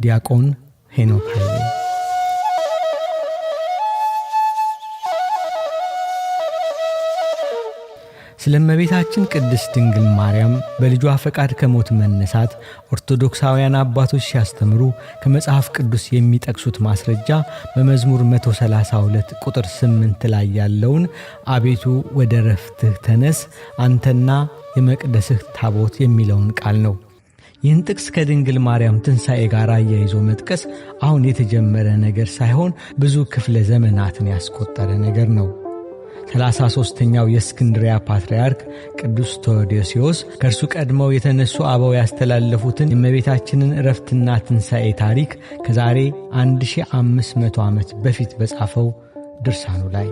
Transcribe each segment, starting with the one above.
ዲያቆን ሄኖክ ኃይሌ። ስለእመቤታችን ቅድስት ድንግል ማርያም በልጇ ፈቃድ ከሞት መነሳት ኦርቶዶክሳውያን አባቶች ሲያስተምሩ ከመጽሐፍ ቅዱስ የሚጠቅሱት ማስረጃ በመዝሙር 132 ቁጥር 8 ላይ ያለውን አቤቱ ወደ ረፍትህ ተነስ አንተና የመቅደስህ ታቦት የሚለውን ቃል ነው። ይህን ጥቅስ ከድንግል ማርያም ትንሣኤ ጋር አያይዞ መጥቀስ አሁን የተጀመረ ነገር ሳይሆን ብዙ ክፍለ ዘመናትን ያስቆጠረ ነገር ነው። 33ኛው የእስክንድርያ ፓትርያርክ ቅዱስ ቴዎዶስዮስ ከእርሱ ቀድመው የተነሱ አበው ያስተላለፉትን የእመቤታችንን ዕረፍትና ትንሣኤ ታሪክ ከዛሬ 1500 ዓመት በፊት በጻፈው ድርሳኑ ላይ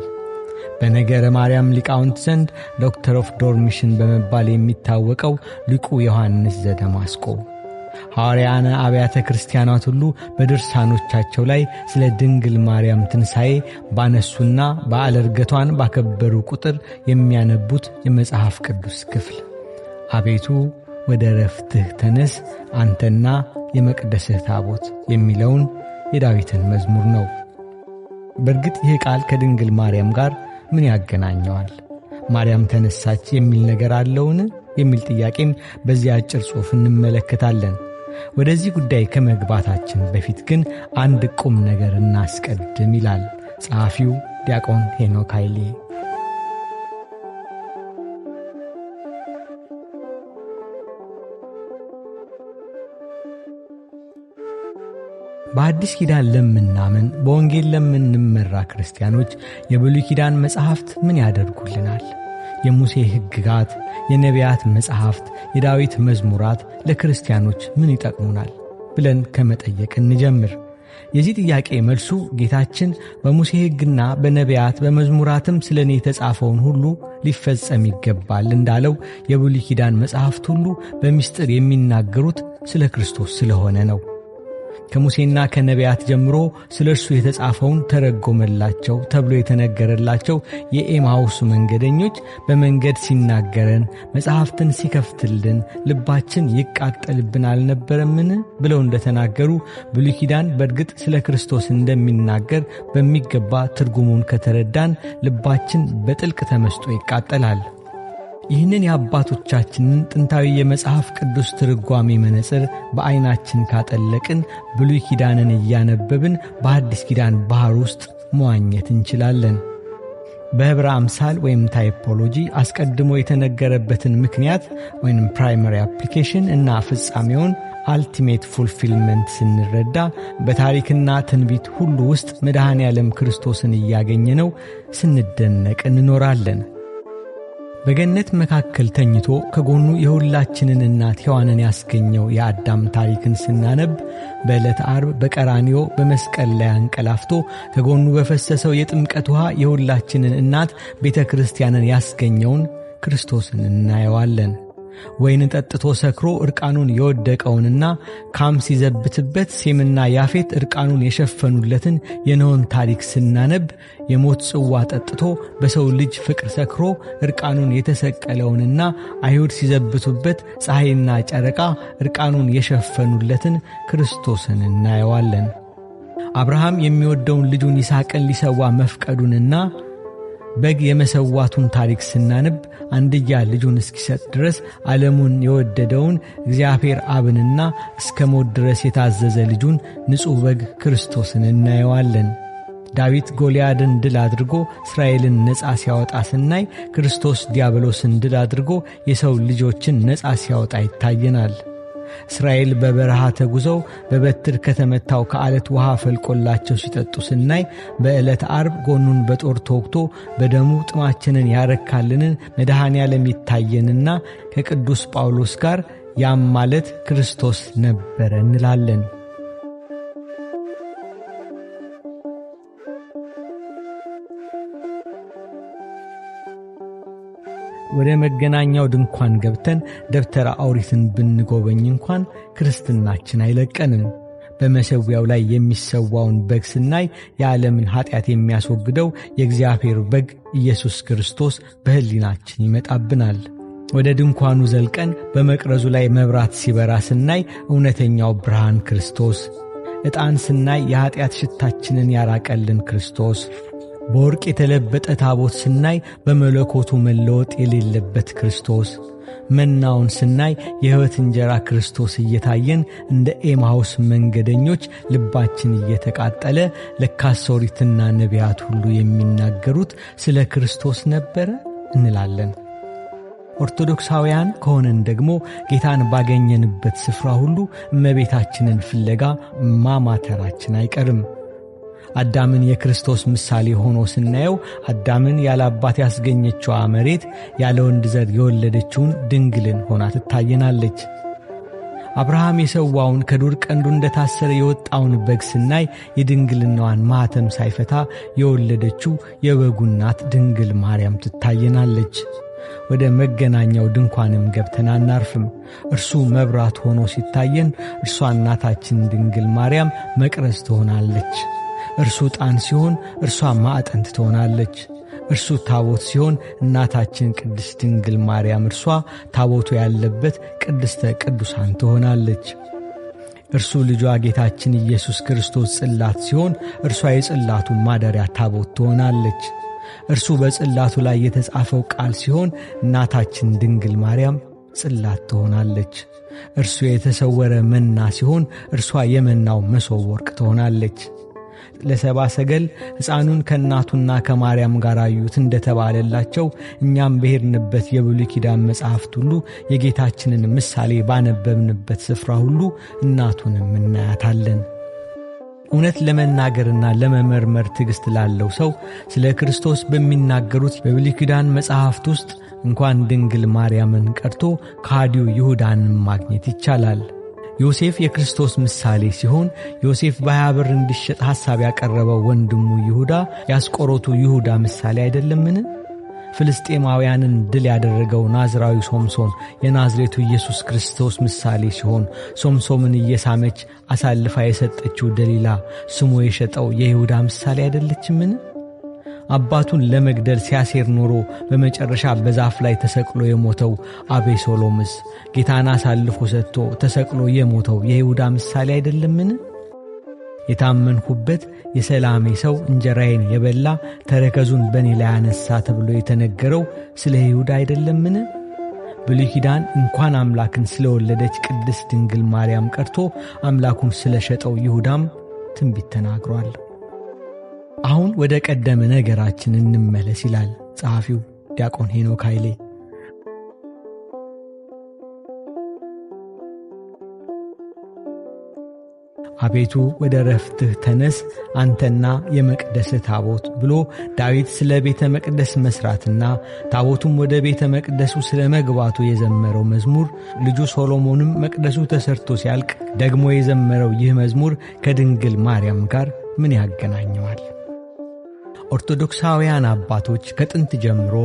በነገረ ማርያም ሊቃውንት ዘንድ ዶክተር ኦፍ ዶርሚሽን በመባል የሚታወቀው ሊቁ ዮሐንስ ዘደማስቆ ሐዋርያነ አብያተ ክርስቲያናት ሁሉ በድርሳኖቻቸው ላይ ስለ ድንግል ማርያም ትንሣኤ ባነሱና በዓለ ዕርገቷን ባከበሩ ቁጥር የሚያነቡት የመጽሐፍ ቅዱስ ክፍል አቤቱ ወደ ረፍትህ ተነስ አንተና የመቅደስህ ታቦት የሚለውን የዳዊትን መዝሙር ነው። በእርግጥ ይህ ቃል ከድንግል ማርያም ጋር ምን ያገናኘዋል? ማርያም ተነሳች የሚል ነገር አለውን? የሚል ጥያቄም በዚህ አጭር ጽሑፍ እንመለከታለን። ወደዚህ ጉዳይ ከመግባታችን በፊት ግን አንድ ቁም ነገር እናስቀድም ይላል ጸሐፊው ዲያቆን ሄኖክ ኃይሌ። በአዲስ ኪዳን ለምናምን በወንጌል ለምንመራ ክርስቲያኖች የብሉይ ኪዳን መጻሕፍት ምን ያደርጉልናል? የሙሴ ሕግጋት፣ የነቢያት መጻሕፍት፣ የዳዊት መዝሙራት ለክርስቲያኖች ምን ይጠቅሙናል ብለን ከመጠየቅ እንጀምር። የዚህ ጥያቄ መልሱ ጌታችን በሙሴ ሕግና በነቢያት በመዝሙራትም ስለኔ የተጻፈውን ሁሉ ሊፈጸም ይገባል እንዳለው የብሉይ ኪዳን መጻሕፍት ሁሉ በምስጢር የሚናገሩት ስለ ክርስቶስ ስለሆነ ነው። ከሙሴና ከነቢያት ጀምሮ ስለ እርሱ የተጻፈውን ተረጎመላቸው ተብሎ የተነገረላቸው የኤማውስ መንገደኞች በመንገድ ሲናገረን መጽሐፍትን ሲከፍትልን ልባችን ይቃጠልብን አልነበረምን ብለው እንደተናገሩ ብሉይ ኪዳን በእርግጥ ስለ ክርስቶስ እንደሚናገር በሚገባ ትርጉሙን ከተረዳን ልባችን በጥልቅ ተመስጦ ይቃጠላል። ይህንን የአባቶቻችንን ጥንታዊ የመጽሐፍ ቅዱስ ትርጓሜ መነጽር በዐይናችን ካጠለቅን ብሉይ ኪዳንን እያነበብን በአዲስ ኪዳን ባሕር ውስጥ መዋኘት እንችላለን። በኅብረ አምሳል ወይም ታይፖሎጂ አስቀድሞ የተነገረበትን ምክንያት ወይም ፕራይመሪ አፕሊኬሽን እና ፍጻሜውን አልቲሜት ፉልፊልመንት ስንረዳ በታሪክና ትንቢት ሁሉ ውስጥ መድኃኔ ዓለም ክርስቶስን እያገኘነው ስንደነቅ እንኖራለን። በገነት መካከል ተኝቶ ከጎኑ የሁላችንን እናት ሔዋንን ያስገኘው የአዳም ታሪክን ስናነብ በዕለተ ዓርብ በቀራንዮ በመስቀል ላይ አንቀላፍቶ ከጎኑ በፈሰሰው የጥምቀት ውሃ የሁላችንን እናት ቤተ ክርስቲያንን ያስገኘውን ክርስቶስን እናየዋለን። ወይን ጠጥቶ ሰክሮ ዕርቃኑን የወደቀውንና ካም ሲዘብትበት ሴምና ያፌት ዕርቃኑን የሸፈኑለትን የኖኅን ታሪክ ስናነብ የሞት ጽዋ ጠጥቶ በሰው ልጅ ፍቅር ሰክሮ ዕርቃኑን የተሰቀለውንና አይሁድ ሲዘብቱበት ፀሐይና ጨረቃ ዕርቃኑን የሸፈኑለትን ክርስቶስን እናየዋለን። አብርሃም የሚወደውን ልጁን ይስሐቅን ሊሰዋ መፍቀዱንና በግ የመሰዋቱን ታሪክ ስናነብ አንድያ ልጁን እስኪሰጥ ድረስ ዓለሙን የወደደውን እግዚአብሔር አብንና እስከ ሞት ድረስ የታዘዘ ልጁን ንጹሕ በግ ክርስቶስን እናየዋለን። ዳዊት ጎልያድን ድል አድርጎ እስራኤልን ነጻ ሲያወጣ ስናይ ክርስቶስ ዲያብሎስን ድል አድርጎ የሰው ልጆችን ነጻ ሲያወጣ ይታየናል። እስራኤል በበረሃ ተጉዘው በበትር ከተመታው ከዓለት ውሃ ፈልቆላቸው ሲጠጡ ስናይ በዕለተ ዓርብ ጎኑን በጦር ተወግቶ በደሙ ጥማችንን ያረካልንን መድኃኔ ዓለም ይታየንና ከቅዱስ ጳውሎስ ጋር ያም ማለት ክርስቶስ ነበረ እንላለን። ወደ መገናኛው ድንኳን ገብተን ደብተራ ኦሪትን ብንጎበኝ እንኳን ክርስትናችን አይለቀንም። በመሠዊያው ላይ የሚሰዋውን በግ ስናይ የዓለምን ኀጢአት የሚያስወግደው የእግዚአብሔር በግ ኢየሱስ ክርስቶስ በሕሊናችን ይመጣብናል። ወደ ድንኳኑ ዘልቀን በመቅረዙ ላይ መብራት ሲበራ ስናይ እውነተኛው ብርሃን ክርስቶስ ዕጣን ስናይ የኀጢአት ሽታችንን ያራቀልን ክርስቶስ፣ በወርቅ የተለበጠ ታቦት ስናይ በመለኮቱ መለወጥ የሌለበት ክርስቶስ፣ መናውን ስናይ የሕይወት እንጀራ ክርስቶስ እየታየን እንደ ኤማሁስ መንገደኞች ልባችን እየተቃጠለ ለካስ ኦሪትና ነቢያት ሁሉ የሚናገሩት ስለ ክርስቶስ ነበረ እንላለን። ኦርቶዶክሳውያን ከሆነን ደግሞ ጌታን ባገኘንበት ስፍራ ሁሉ እመቤታችንን ፍለጋ ማማተራችን አይቀርም። አዳምን የክርስቶስ ምሳሌ ሆኖ ስናየው አዳምን ያለ አባት ያስገኘችዋ መሬት ያለ ወንድ ዘር የወለደችውን ድንግልን ሆና ትታየናለች። አብርሃም የሰዋውን ከዱር ቀንዱ እንደታሰረ የወጣውን በግ ስናይ የድንግልናዋን ማኅተም ሳይፈታ የወለደችው የበጉ እናት ድንግል ማርያም ትታየናለች። ወደ መገናኛው ድንኳንም ገብተን አናርፍም። እርሱ መብራት ሆኖ ሲታየን እርሷ እናታችን ድንግል ማርያም መቅረዝ ትሆናለች። እርሱ ዕጣን ሲሆን እርሷ ማዕጠንት ትሆናለች። እርሱ ታቦት ሲሆን እናታችን ቅድስት ድንግል ማርያም እርሷ ታቦቱ ያለበት ቅድስተ ቅዱሳን ትሆናለች። እርሱ ልጇ ጌታችን ኢየሱስ ክርስቶስ ጽላት ሲሆን እርሷ የጽላቱ ማደሪያ ታቦት ትሆናለች። እርሱ በጽላቱ ላይ የተጻፈው ቃል ሲሆን እናታችን ድንግል ማርያም ጽላት ትሆናለች። እርሱ የተሰወረ መና ሲሆን እርሷ የመናው መሶበ ወርቅ ትሆናለች። ለሰባ ሰገል ሕፃኑን ከእናቱና ከማርያም ጋር አዩት እንደተባለላቸው እኛም በሄድንበት የብሉይ ኪዳን መጻሕፍት ሁሉ የጌታችንን ምሳሌ ባነበብንበት ስፍራ ሁሉ እናቱንም እናያታለን። እውነት ለመናገርና ለመመርመር ትዕግሥት ላለው ሰው ስለ ክርስቶስ በሚናገሩት በብሉይ ኪዳን መጻሕፍት ውስጥ እንኳን ድንግል ማርያምን ቀርቶ ከሃዲው ይሁዳንም ማግኘት ይቻላል። ዮሴፍ የክርስቶስ ምሳሌ ሲሆን ዮሴፍ በ20 ብር እንዲሸጥ ሐሳብ ያቀረበው ወንድሙ ይሁዳ ያስቆሮቱ ይሁዳ ምሳሌ አይደለምን? ፍልስጤማውያንን ድል ያደረገው ናዝራዊ ሶምሶን የናዝሬቱ ኢየሱስ ክርስቶስ ምሳሌ ሲሆን ሶምሶንን እየሳመች አሳልፋ የሰጠችው ደሊላ ስሙ የሸጠው የይሁዳ ምሳሌ አይደለችምን? አባቱን ለመግደል ሲያሴር ኖሮ በመጨረሻ በዛፍ ላይ ተሰቅሎ የሞተው አቤሴሎምስ ጌታን አሳልፎ ሰጥቶ ተሰቅሎ የሞተው የይሁዳ ምሳሌ አይደለምን? የታመንኩበት የሰላሜ ሰው እንጀራዬን የበላ ተረከዙን በእኔ ላይ አነሳ ተብሎ የተነገረው ስለ ይሁዳ አይደለምን? ብሉይ ኪዳን እንኳን አምላክን ስለወለደች ቅድስት ድንግል ማርያም ቀርቶ አምላኩን ስለሸጠው ይሁዳም ትንቢት ተናግሯል። አሁን ወደ ቀደመ ነገራችን እንመለስ ይላል ጸሐፊው ዲያቆን ሄኖክ ኃይሌ። አቤቱ ወደ ረፍትህ ተነስ አንተና የመቅደስህ ታቦት ብሎ ዳዊት ስለ ቤተ መቅደስ መስራትና ታቦቱም ወደ ቤተ መቅደሱ ስለ መግባቱ የዘመረው መዝሙር ልጁ ሶሎሞንም መቅደሱ ተሰርቶ ሲያልቅ ደግሞ የዘመረው ይህ መዝሙር ከድንግል ማርያም ጋር ምን ያገናኘዋል? ኦርቶዶክሳውያን አባቶች ከጥንት ጀምሮ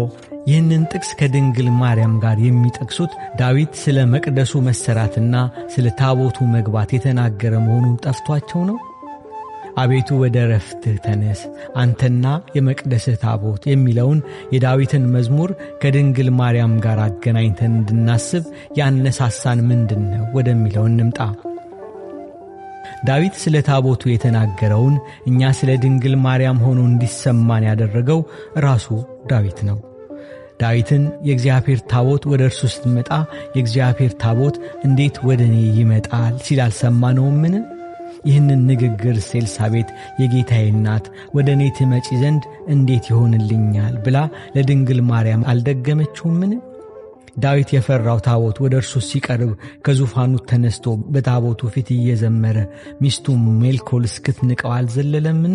ይህንን ጥቅስ ከድንግል ማርያም ጋር የሚጠቅሱት ዳዊት ስለ መቅደሱ መሰራትና ስለ ታቦቱ መግባት የተናገረ መሆኑን ጠፍቷቸው ነው። አቤቱ ወደ ረፍትህ ተነስ አንተና የመቅደስህ ታቦት የሚለውን የዳዊትን መዝሙር ከድንግል ማርያም ጋር አገናኝተን እንድናስብ ያነሳሳን ምንድነው ወደሚለው እንምጣ። ዳዊት ስለ ታቦቱ የተናገረውን እኛ ስለ ድንግል ማርያም ሆኖ እንዲሰማን ያደረገው ራሱ ዳዊት ነው። ዳዊትን የእግዚአብሔር ታቦት ወደ እርሱ ስትመጣ የእግዚአብሔር ታቦት እንዴት ወደ እኔ ይመጣል ሲል አልሰማነውምን? ይህንን ንግግር ኤልሳቤጥ የጌታዬ እናት ወደ እኔ ትመጪ ዘንድ እንዴት ይሆንልኛል ብላ ለድንግል ማርያም አልደገመችውምን? ዳዊት የፈራው ታቦት ወደ እርሱ ሲቀርብ ከዙፋኑ ተነስቶ በታቦቱ ፊት እየዘመረ ሚስቱ ሜልኮል እስክትንቀው አልዘለለምን?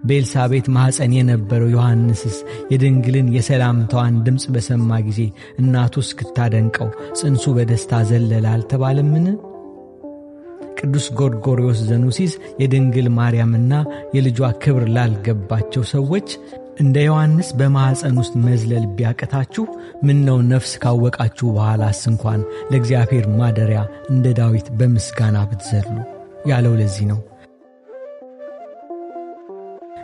በኤልሳቤጥ ማኅፀን የነበረው ዮሐንስስ የድንግልን የሰላምታዋን ድምፅ በሰማ ጊዜ እናቱ እስክታደንቀው ጽንሱ በደስታ ዘለለ አልተባለምን? ቅዱስ ጎርጎርዮስ ዘኑሲስ የድንግል ማርያምና የልጇ ክብር ላልገባቸው ሰዎች እንደ ዮሐንስ በማኅፀን ውስጥ መዝለል ቢያቀታችሁ ምነው ነፍስ ካወቃችሁ በኋላስ እንኳን ለእግዚአብሔር ማደሪያ እንደ ዳዊት በምስጋና ብትዘሉ ያለው ለዚህ ነው።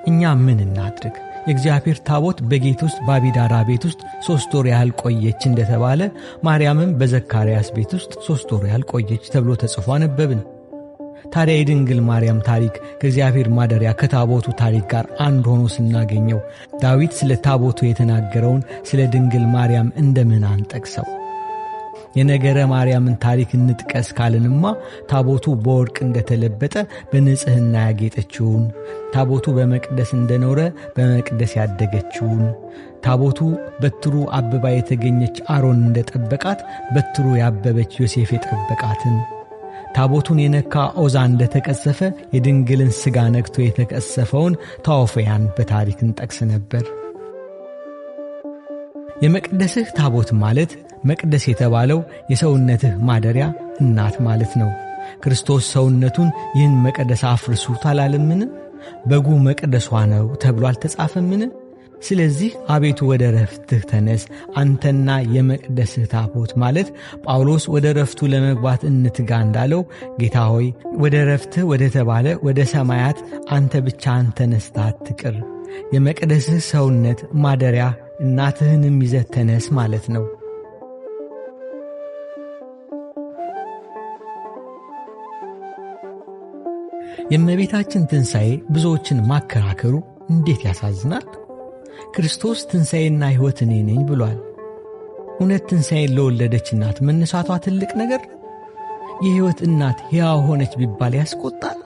እኛ ምን እናድርግ? የእግዚአብሔር ታቦት በጌት ውስጥ በአቢዳራ ቤት ውስጥ 3 ወር ያህል ቆየች እንደተባለ ማርያምም በዘካርያስ ቤት ውስጥ 3 ወር ያህል ቆየች ተብሎ ተጽፎ አነበብን። ታዲያ የድንግል ማርያም ታሪክ ከእግዚአብሔር ማደሪያ ከታቦቱ ታሪክ ጋር አንድ ሆኖ ስናገኘው ዳዊት ስለ ታቦቱ የተናገረውን ስለ ድንግል ማርያም እንደምን አንጠቅሰው? የነገረ ማርያምን ታሪክ እንጥቀስ ካልንማ ታቦቱ በወርቅ እንደተለበጠ በንጽሕና ያጌጠችውን፣ ታቦቱ በመቅደስ እንደኖረ በመቅደስ ያደገችውን፣ ታቦቱ በትሩ አበባ የተገኘች አሮን እንደጠበቃት በትሩ ያበበች ዮሴፍ የጠበቃትን፣ ታቦቱን የነካ ዖዛ እንደተቀሰፈ የድንግልን ሥጋ ነክቶ የተቀሰፈውን ታዖፍያን በታሪክ እንጠቅስ ነበር። የመቅደስህ ታቦት ማለት መቅደስ የተባለው የሰውነትህ ማደሪያ እናት ማለት ነው። ክርስቶስ ሰውነቱን ይህን መቅደስ አፍርሱት አላለምን? በጉ መቅደሷ ነው ተብሎ አልተጻፈምን? ስለዚህ አቤቱ ወደ ረፍትህ ተነስ አንተና የመቅደስህ ታቦት ማለት ጳውሎስ ወደ ረፍቱ ለመግባት እንትጋ እንዳለው ጌታ ሆይ ወደ ረፍትህ ወደ ተባለ ወደ ሰማያት አንተ ብቻህን ተነስተህ አትቅር፣ የመቅደስህ ሰውነት ማደሪያ እናትህንም ይዘህ ተነስ ማለት ነው። የእመቤታችን ትንሣኤ ብዙዎችን ማከራከሩ እንዴት ያሳዝናል! ክርስቶስ ትንሣኤና ሕይወት እኔ ነኝ ብሏል። እውነት ትንሣኤን ለወለደች እናት መነሳቷ ትልቅ ነገር? የሕይወት እናት ሕያው ሆነች ቢባል ያስቆጣል።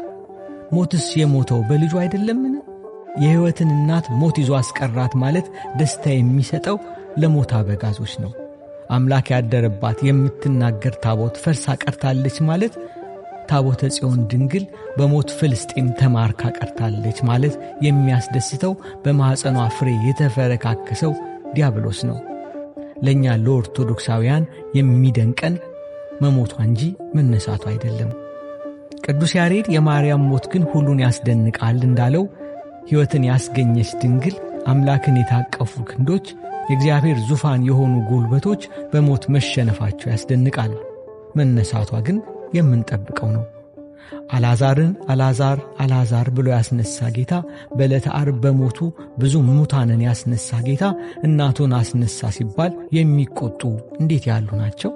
ሞትስ የሞተው በልጁ አይደለምን? የሕይወትን እናት ሞት ይዞ አስቀራት ማለት ደስታ የሚሰጠው ለሞት አበጋዞች ነው። አምላክ ያደረባት የምትናገር ታቦት ፈርሳ ቀርታለች ማለት ታቦተ ጽዮን ድንግል በሞት ፍልስጤም ተማርካ ቀርታለች ማለት የሚያስደስተው በማኅፀኗ ፍሬ የተፈረካከሰው ዲያብሎስ ነው። ለእኛ ለኦርቶዶክሳውያን የሚደንቀን መሞቷ እንጂ መነሳቱ አይደለም። ቅዱስ ያሬድ የማርያም ሞት ግን ሁሉን ያስደንቃል እንዳለው ሕይወትን ያስገኘች ድንግል፣ አምላክን የታቀፉ ክንዶች፣ የእግዚአብሔር ዙፋን የሆኑ ጉልበቶች በሞት መሸነፋቸው ያስደንቃል። መነሳቷ ግን የምንጠብቀው ነው። አልዓዛርን አልዓዛር አልዓዛር ብሎ ያስነሳ ጌታ፣ በዕለተ ዓርብ በሞቱ ብዙ ሙታንን ያስነሳ ጌታ እናቱን አስነሳ ሲባል የሚቆጡ እንዴት ያሉ ናቸው!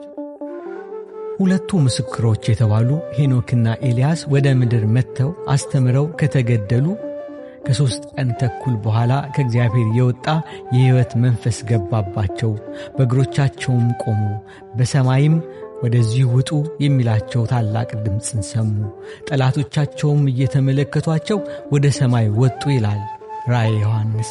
ሁለቱ ምስክሮች የተባሉ ሄኖክና ኤልያስ ወደ ምድር መጥተው አስተምረው ከተገደሉ ከ3 ቀን ተኩል በኋላ ከእግዚአብሔር የወጣ የሕይወት መንፈስ ገባባቸው። በእግሮቻቸውም ቆሙ። በሰማይም ወደዚህ ውጡ የሚላቸው ታላቅ ድምፅን ሰሙ። ጠላቶቻቸውም እየተመለከቷቸው ወደ ሰማይ ወጡ ይላል ራእየ ዮሐንስ።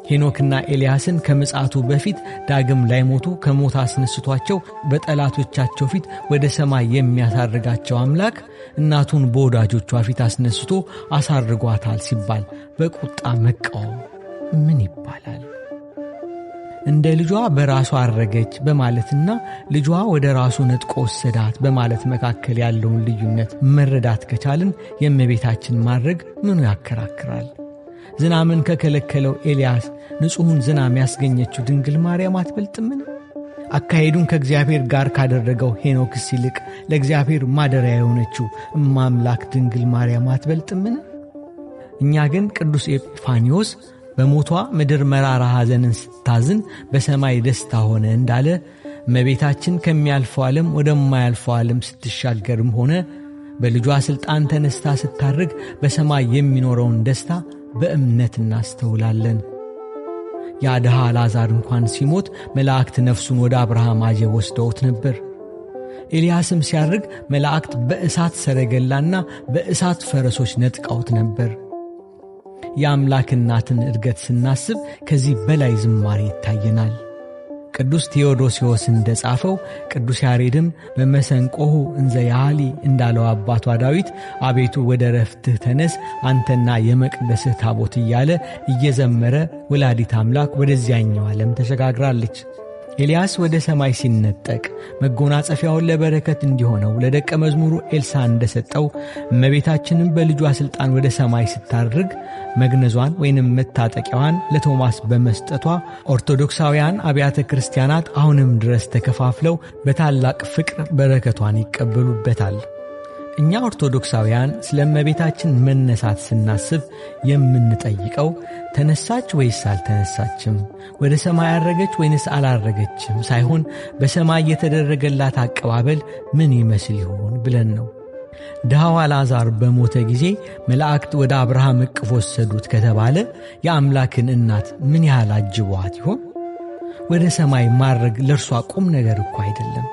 ሄኖክና ኤልያስን ከምጽአቱ በፊት ዳግም ላይሞቱ ከሞት አስነስቷቸው በጠላቶቻቸው ፊት ወደ ሰማይ የሚያሳርጋቸው አምላክ እናቱን በወዳጆቿ ፊት አስነስቶ አሳርጓታል ሲባል በቁጣ መቃወም ምን ይባላል? እንደ ልጇ በራሷ አረገች በማለትና ልጇ ወደ ራሱ ነጥቆ ወሰዳት በማለት መካከል ያለውን ልዩነት መረዳት ከቻልን የእመቤታችን ማድረግ ምኑ ያከራክራል? ዝናምን ከከለከለው ኤልያስ ንጹሑን ዝናም ያስገኘችው ድንግል ማርያም አትበልጥምን? አካሄዱን ከእግዚአብሔር ጋር ካደረገው ሄኖክስ ይልቅ ለእግዚአብሔር ማደሪያ የሆነችው እማምላክ ድንግል ማርያም አትበልጥምን? እኛ ግን ቅዱስ ኤጲፋኒዎስ በሞቷ ምድር መራራ ሐዘንን ስታዝን በሰማይ ደስታ ሆነ እንዳለ እመቤታችን ከሚያልፈው ዓለም ወደማያልፈው ዓለም ስትሻገርም ሆነ በልጇ ሥልጣን ተነስታ ስታርግ በሰማይ የሚኖረውን ደስታ በእምነት እናስተውላለን። ያ ድሃ አልዓዛር እንኳን ሲሞት መላእክት ነፍሱን ወደ አብርሃም አጀብ ወስደውት ነበር። ኤልያስም ሲያርግ መላእክት በእሳት ሰረገላና በእሳት ፈረሶች ነጥቀውት ነበር። የአምላክ እናትን ዕርገት ስናስብ ከዚህ በላይ ዝማሬ ይታየናል። ቅዱስ ቴዎዶሲዎስ እንደጻፈው ቅዱስ ያሬድም በመሰንቆሁ እንዘ ያሊ እንዳለው አባቷ ዳዊት አቤቱ ወደ ረፍትህ ተነስ አንተና የመቅደስህ ታቦት እያለ እየዘመረ ወላዲት አምላክ ወደዚያኛው ዓለም ተሸጋግራለች። ኤልያስ ወደ ሰማይ ሲነጠቅ መጎናጸፊያውን ለበረከት እንዲሆነው ለደቀ መዝሙሩ ኤልሳ እንደሰጠው እመቤታችንም በልጇ ሥልጣን ወደ ሰማይ ስታርግ መግነዟን ወይንም መታጠቂያዋን ለቶማስ በመስጠቷ ኦርቶዶክሳውያን አብያተ ክርስቲያናት አሁንም ድረስ ተከፋፍለው በታላቅ ፍቅር በረከቷን ይቀበሉበታል። እኛ ኦርቶዶክሳውያን ስለ እመቤታችን መነሳት ስናስብ የምንጠይቀው ተነሳች ወይስ አልተነሳችም፣ ወደ ሰማይ አረገች ወይንስ አላረገችም ሳይሆን በሰማይ የተደረገላት አቀባበል ምን ይመስል ይሆን ብለን ነው። ድሃው አልዓዛር በሞተ ጊዜ መላእክት ወደ አብርሃም እቅፍ ወሰዱት ከተባለ የአምላክን እናት ምን ያህል አጅበዋት ይሆን? ወደ ሰማይ ማድረግ ለእርሷ ቁም ነገር እኮ አይደለም።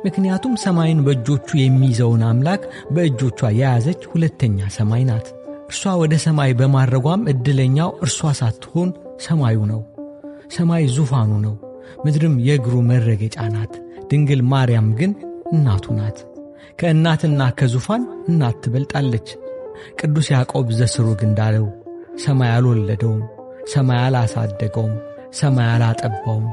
ምክንያቱም ሰማይን በእጆቹ የሚይዘውን አምላክ በእጆቿ የያዘች ሁለተኛ ሰማይ ናት። እርሷ ወደ ሰማይ በማድረጓም ዕድለኛው እርሷ ሳትሆን ሰማዩ ነው። ሰማይ ዙፋኑ ነው፣ ምድርም የእግሩ መረገጫ ናት። ድንግል ማርያም ግን እናቱ ናት። ከእናትና ከዙፋን እናት ትበልጣለች። ቅዱስ ያዕቆብ ዘስሩግ እንዳለው ሰማይ አልወለደውም፣ ሰማይ አላሳደገውም፣ ሰማይ አላጠባውም።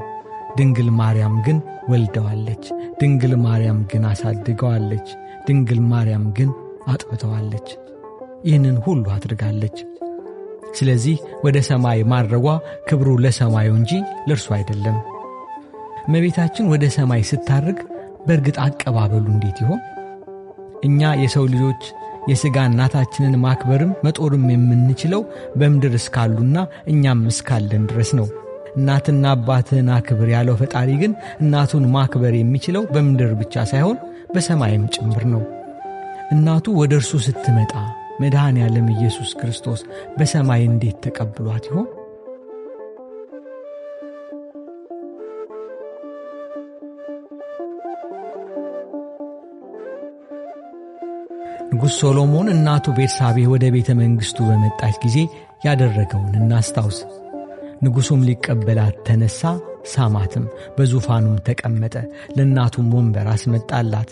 ድንግል ማርያም ግን ወልደዋለች፣ ድንግል ማርያም ግን አሳድገዋለች፣ ድንግል ማርያም ግን አጥብተዋለች። ይህንን ሁሉ አድርጋለች። ስለዚህ ወደ ሰማይ ማድረጓ ክብሩ ለሰማዩ እንጂ ለእርሱ አይደለም። እመቤታችን ወደ ሰማይ ስታርግ በእርግጥ አቀባበሉ እንዴት ይሆን? እኛ የሰው ልጆች የሥጋ እናታችንን ማክበርም መጦርም የምንችለው በምድር እስካሉና እኛም እስካለን ድረስ ነው። እናትና አባትህን አክብር ያለው ፈጣሪ ግን እናቱን ማክበር የሚችለው በምድር ብቻ ሳይሆን በሰማይም ጭምር ነው። እናቱ ወደ እርሱ ስትመጣ መድኃኔ ዓለም ኢየሱስ ክርስቶስ በሰማይ እንዴት ተቀብሏት ይሆን? ንጉሥ ሶሎሞን እናቱ ቤርሳቤህ ወደ ቤተ መንግሥቱ በመጣች ጊዜ ያደረገውን እናስታውስ። ንጉሡም ሊቀበላት ተነሣ፣ ሳማትም፣ በዙፋኑም ተቀመጠ። ለእናቱም ወንበር አስመጣላት፣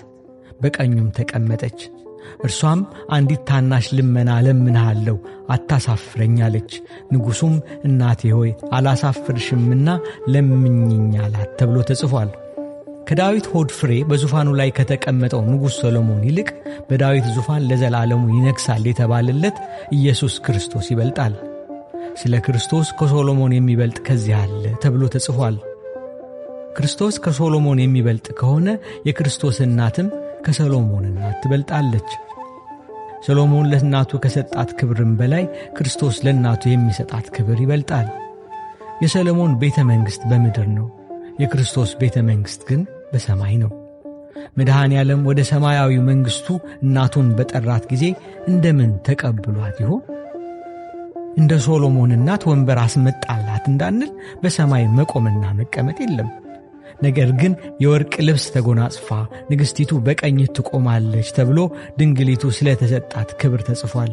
በቀኙም ተቀመጠች። እርሷም አንዲት ታናሽ ልመና ለምንሃለሁ፣ አታሳፍረኝ አለች። ንጉሡም እናቴ ሆይ አላሳፍርሽምና ለምኝኝ አላት ተብሎ ተጽፏል። ከዳዊት ሆድ ፍሬ በዙፋኑ ላይ ከተቀመጠው ንጉሥ ሰሎሞን ይልቅ በዳዊት ዙፋን ለዘላለሙ ይነግሣል የተባለለት ኢየሱስ ክርስቶስ ይበልጣል። ስለ ክርስቶስ ከሶሎሞን የሚበልጥ ከዚህ አለ ተብሎ ተጽፏል። ክርስቶስ ከሶሎሞን የሚበልጥ ከሆነ የክርስቶስ እናትም ከሰሎሞን እናት ትበልጣለች። ሰሎሞን ለእናቱ ከሰጣት ክብርም በላይ ክርስቶስ ለእናቱ የሚሰጣት ክብር ይበልጣል። የሰሎሞን ቤተ መንግሥት በምድር ነው፣ የክርስቶስ ቤተ መንግሥት ግን በሰማይ ነው። መድኃኔ ዓለም ወደ ሰማያዊ መንግሥቱ እናቱን በጠራት ጊዜ እንደምን ተቀብሏት ይሆን? እንደ ሶሎሞን እናት ወንበር አስመጣላት እንዳንል በሰማይ መቆምና መቀመጥ የለም። ነገር ግን የወርቅ ልብስ ተጎናጽፋ ንግሥቲቱ በቀኝ ትቆማለች ተብሎ ድንግሊቱ ስለተሰጣት ክብር ተጽፏል።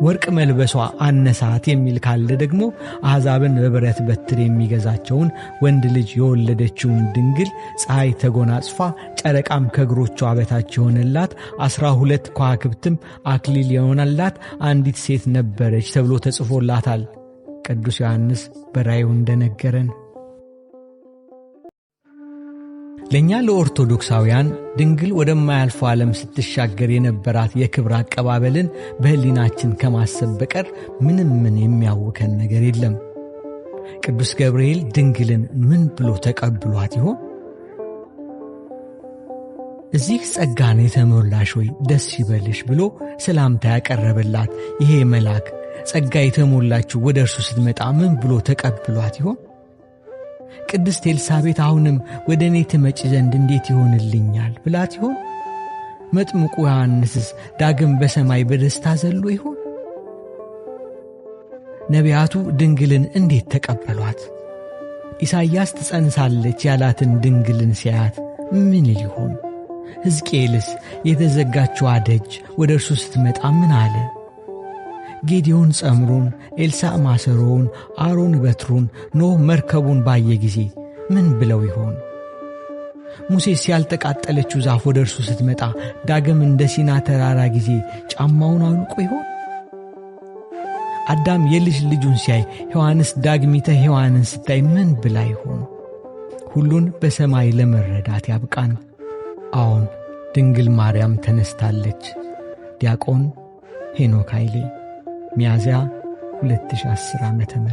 ወርቅ መልበሷ አነሳት የሚል ካለ ደግሞ አሕዛብን በብረት በትር የሚገዛቸውን ወንድ ልጅ የወለደችውን ድንግል ፀሐይ ተጎናጽፋ ጨረቃም ከእግሮቿ በታች የሆነላት 12 ከዋክብትም አክሊል የሆነላት አንዲት ሴት ነበረች ተብሎ ተጽፎላታል። ቅዱስ ዮሐንስ በራእዩ እንደነገረን ለእኛ ለኦርቶዶክሳውያን ድንግል ወደማያልፈው ዓለም ስትሻገር የነበራት የክብር አቀባበልን በሕሊናችን ከማሰብ በቀር ምን የሚያውከን ነገር የለም። ቅዱስ ገብርኤል ድንግልን ምን ብሎ ተቀብሏት ይሆን? እዚህ ጸጋን የተሞላሽ ሆይ ደስ ይበልሽ ብሎ ሰላምታ ያቀረበላት ይሄ መልአክ ጸጋ የተሞላችው ወደ እርሱ ስትመጣ ምን ብሎ ተቀብሏት ይሆን? ቅድስት ኤልሳቤጥ አሁንም ወደ እኔ ትመጪ ዘንድ እንዴት ይሆንልኛል ብላት ይሆን? መጥምቁ ዮሐንስስ ዳግም በሰማይ በደስታ ዘሎ ይሆን? ነቢያቱ ድንግልን እንዴት ተቀበሏት? ኢሳይያስ ትጸንሳለች ያላትን ድንግልን ሲያያት ምን ሊሆን? ሕዝቅኤልስ የተዘጋችዋ ደጅ ወደ እርሱ ስትመጣ ምን አለ? ጌዲዮን ጸምሩን፣ ኤልሳዕ ማሰሮውን፣ አሮን በትሩን፣ ኖህ መርከቡን ባየ ጊዜ ምን ብለው ይሆን? ሙሴስ ያልተቃጠለችው ዛፍ ወደ እርሱ ስትመጣ ዳግም እንደ ሲና ተራራ ጊዜ ጫማውን አውልቆ ይሆን? አዳም የልጅ ልጁን ሲያይ ሔዋንስ ዳግሚተ ሔዋንን ስታይ ምን ብላ ይሆን? ሁሉን በሰማይ ለመረዳት ያብቃን። አዎን ድንግል ማርያም ተነስታለች። ዲያቆን ሄኖክ ኃይሌ ሚያዝያ 2010 ዓ.ም